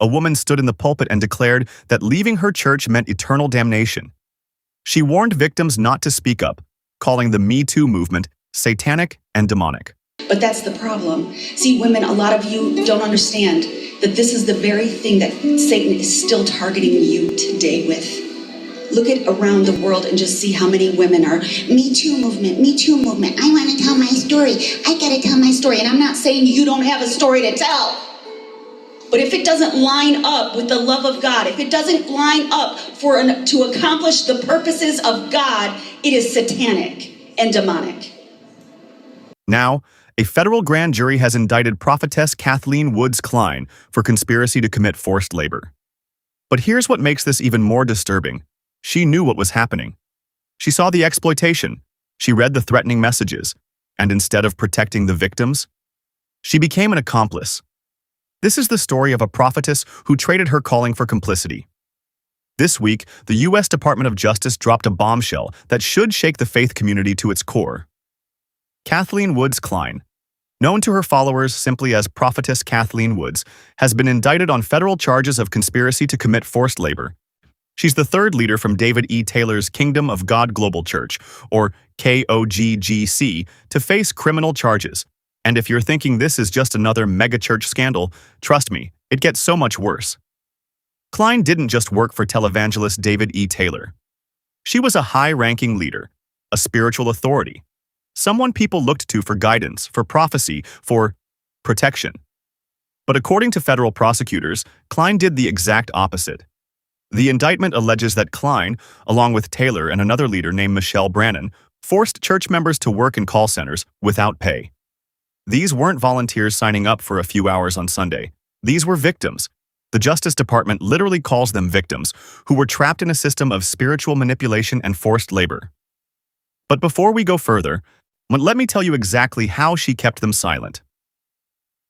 a woman stood in the pulpit and declared that leaving her church meant eternal damnation. She warned victims not to speak up, calling the Me Too movement satanic and demonic. But that's the problem. See, women, a lot of you don't understand that this is the very thing that Satan is still targeting you today with. Look at around the world and just see how many women are, Me Too movement, Me Too movement. I want to tell my story. I got to tell my story. And I'm not saying you don't have a story to tell. But if it doesn't line up with the love of God, if it doesn't line up to accomplish the purposes of God, it is satanic and demonic. Now, a federal grand jury has indicted Prophetess Kathleen Woods Klein for conspiracy to commit forced labor. But here's what makes this even more disturbing. She knew what was happening. She saw the exploitation. She read the threatening messages. And instead of protecting the victims, she became an accomplice. This is the story of a prophetess who traded her calling for complicity. This week, the U.S. Department of Justice dropped a bombshell that should shake the faith community to its core. Kathleen Woods Klein, known to her followers simply as Prophetess Kathleen Woods, has been indicted on federal charges of conspiracy to commit forced labor. She's the third leader from David E. Taylor's Kingdom of God Global Church, or KOGGC, to face criminal charges. And if you're thinking this is just another megachurch scandal, trust me, it gets so much worse. Klein didn't just work for televangelist David E. Taylor. She was a high-ranking leader, a spiritual authority, someone people looked to for guidance, for prophecy, for protection. But according to federal prosecutors, Klein did the exact opposite. The indictment alleges that Klein, along with Taylor and another leader named Michelle Brannon, forced church members to work in call centers without pay. These weren't volunteers signing up for a few hours on Sunday. These were victims. The Justice Department literally calls them victims, who were trapped in a system of spiritual manipulation and forced labor. But before we go further, let me tell you exactly how she kept them silent.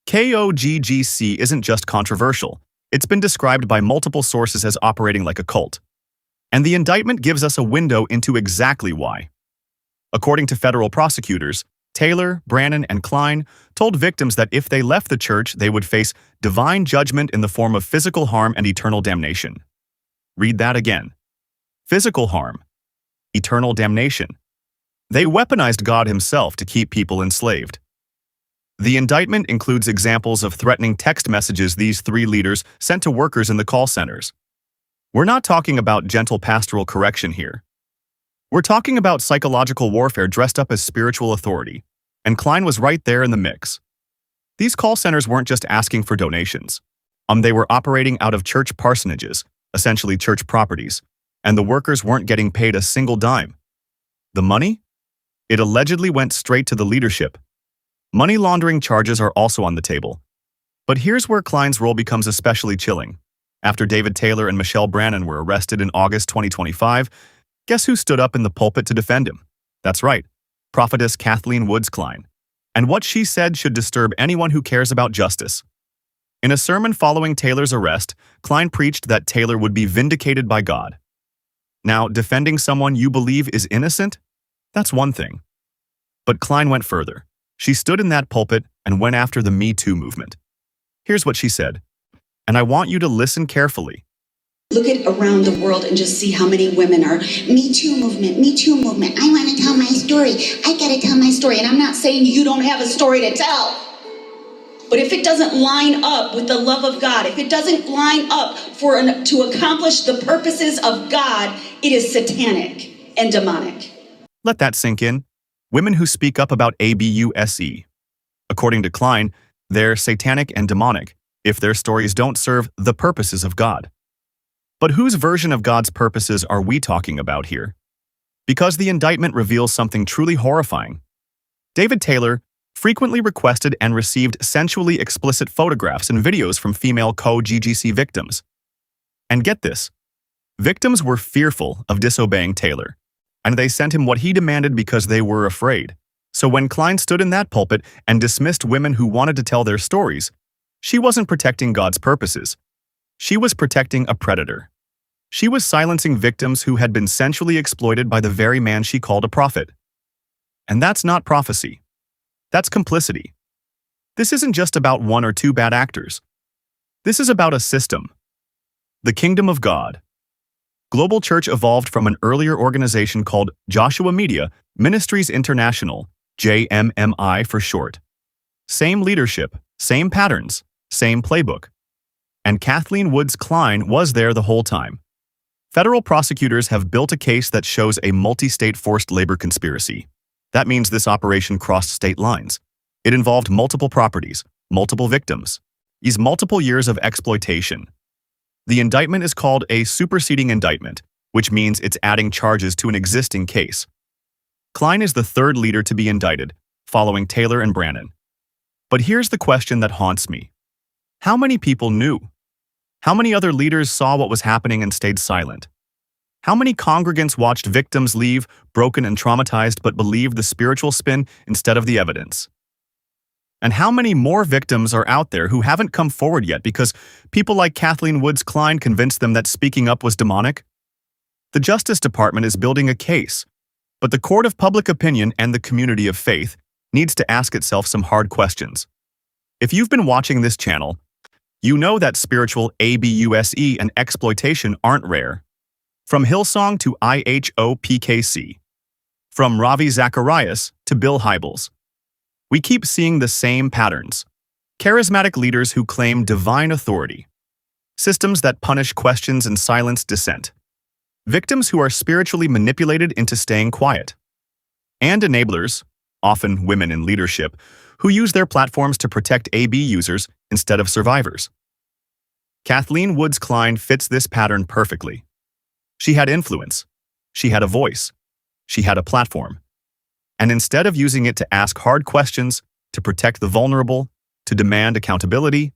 KOGGC isn't just controversial. It's been described by multiple sources as operating like a cult. And the indictment gives us a window into exactly why. According to federal prosecutors, Taylor, Brannon, and Klein told victims that if they left the church, they would face divine judgment in the form of physical harm and eternal damnation. Read that again. Physical harm, eternal damnation. They weaponized God himself to keep people enslaved. The indictment includes examples of threatening text messages these three leaders sent to workers in the call centers. We're not talking about gentle pastoral correction here. We're talking about psychological warfare dressed up as spiritual authority, and Klein was right there in the mix. These call centers weren't just asking for donations. They were operating out of church parsonages, essentially church properties, and the workers weren't getting paid a single dime. The money? It allegedly went straight to the leadership. Money laundering charges are also on the table. But here's where Klein's role becomes especially chilling. After David Taylor and Michelle Brannon were arrested in August 2025, guess who stood up in the pulpit to defend him? That's right, Prophetess Kathleen Woods Klein. And what she said should disturb anyone who cares about justice. In a sermon following Taylor's arrest, Klein preached that Taylor would be vindicated by God. Now, defending someone you believe is innocent? That's one thing. But Klein went further. She stood in that pulpit and went after the Me Too movement. Here's what she said, and I want you to listen carefully. Look at around the world and just see how many women are, Me Too movement, Me Too movement. I want to tell my story. I got to tell my story. And I'm not saying you don't have a story to tell. But if it doesn't line up with the love of God, if it doesn't line up to accomplish the purposes of God, it is satanic and demonic. Let that sink in. Women who speak up about abuse. According to Klein, they're satanic and demonic if their stories don't serve the purposes of God. But whose version of God's purposes are we talking about here? Because the indictment reveals something truly horrifying. David Taylor frequently requested and received sensually explicit photographs and videos from female KOGGC victims. And get this, victims were fearful of disobeying Taylor, and they sent him what he demanded because they were afraid. So when Klein stood in that pulpit and dismissed women who wanted to tell their stories, she wasn't protecting God's purposes. She was protecting a predator. She was silencing victims who had been sensually exploited by the very man she called a prophet. And that's not prophecy. That's complicity. This isn't just about one or two bad actors. This is about a system. The Kingdom of God. Global Church evolved from an earlier organization called Joshua Media Ministries International, JMMI for short. Same leadership, same patterns, same playbook. And Kathleen Woods Klein was there the whole time. Federal prosecutors have built a case that shows a multi-state forced labor conspiracy. That means this operation crossed state lines. It involved multiple properties, multiple victims, these multiple years of exploitation. The indictment is called a superseding indictment, which means it's adding charges to an existing case. Klein is the third leader to be indicted, following Taylor and Brannon. But here's the question that haunts me. How many people knew? How many other leaders saw what was happening and stayed silent? How many congregants watched victims leave, broken and traumatized, but believed the spiritual spin instead of the evidence? And how many more victims are out there who haven't come forward yet because people like Kathleen Woods Klein convinced them that speaking up was demonic? The Justice Department is building a case, but the court of public opinion and the community of faith needs to ask itself some hard questions. If you've been watching this channel, you know that spiritual abuse and exploitation aren't rare. From Hillsong to IHOPKC, from Ravi Zacharias to Bill Hybels. We keep seeing the same patterns. Charismatic leaders who claim divine authority. Systems that punish questions and silence dissent. Victims who are spiritually manipulated into staying quiet. And enablers, often women in leadership, who use their platforms to protect AB users instead of survivors. Kathleen Woods Klein fits this pattern perfectly. She had influence. She had a voice. She had a platform. And instead of using it to ask hard questions, to protect the vulnerable, to demand accountability,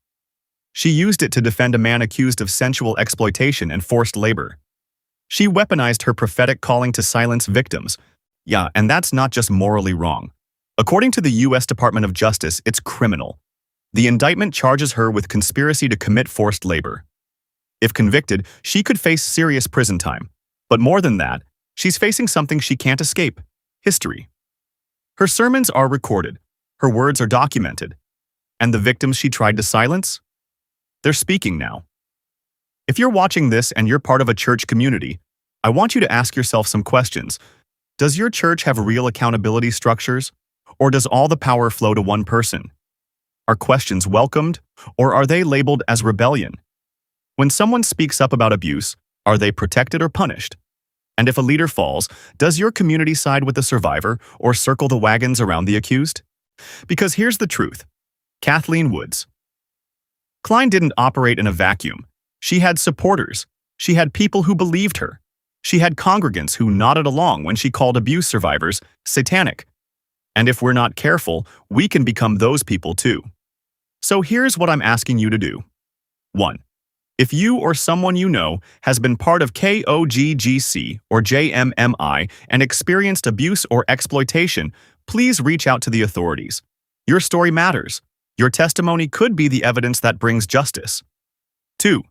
she used it to defend a man accused of sensual exploitation and forced labor. She weaponized her prophetic calling to silence victims. Yeah, and that's not just morally wrong. According to the U.S. Department of Justice, it's criminal. The indictment charges her with conspiracy to commit forced labor. If convicted, she could face serious prison time. But more than that, she's facing something she can't escape: history. Her sermons are recorded, her words are documented, and the victims she tried to silence? They're speaking now. If you're watching this and you're part of a church community, I want you to ask yourself some questions. Does your church have real accountability structures? Or does all the power flow to one person? Are questions welcomed, or are they labeled as rebellion? When someone speaks up about abuse, are they protected or punished? And if a leader falls, does your community side with the survivor or circle the wagons around the accused? Because here's the truth. Kathleen Woods Klein didn't operate in a vacuum. She had supporters. She had people who believed her. She had congregants who nodded along when she called abuse survivors satanic. And if we're not careful, we can become those people too. So here's what I'm asking you to do. 1. If you or someone you know has been part of KOGGC or JMMI and experienced abuse or exploitation, please reach out to the authorities. Your story matters. Your testimony could be the evidence that brings justice. 2.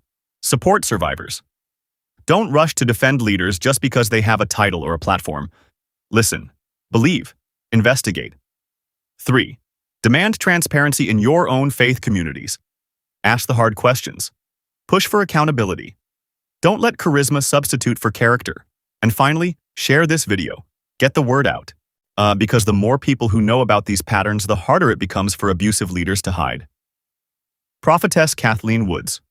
Support survivors. Don't rush to defend leaders just because they have a title or a platform. Listen, believe, investigate. 3. Demand transparency in your own faith communities. Ask the hard questions. Push for accountability. Don't let charisma substitute for character. And finally, share this video. Get the word out. Because the more people who know about these patterns, the harder it becomes for abusive leaders to hide. Prophetess Kathleen Woods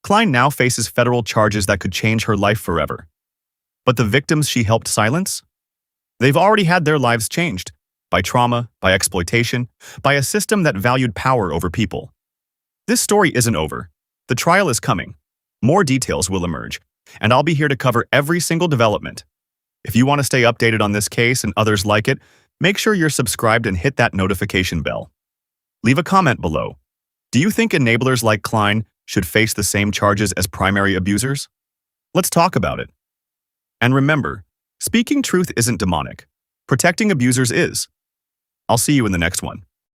Klein now faces federal charges that could change her life forever. But the victims she helped silence? They've already had their lives changed. By trauma, by exploitation, by a system that valued power over people. This story isn't over. The trial is coming. More details will emerge, and I'll be here to cover every single development. If you want to stay updated on this case and others like it, make sure you're subscribed and hit that notification bell. Leave a comment below. Do you think enablers like Klein should face the same charges as primary abusers? Let's talk about it. And remember, speaking truth isn't demonic. Protecting abusers is. I'll see you in the next one.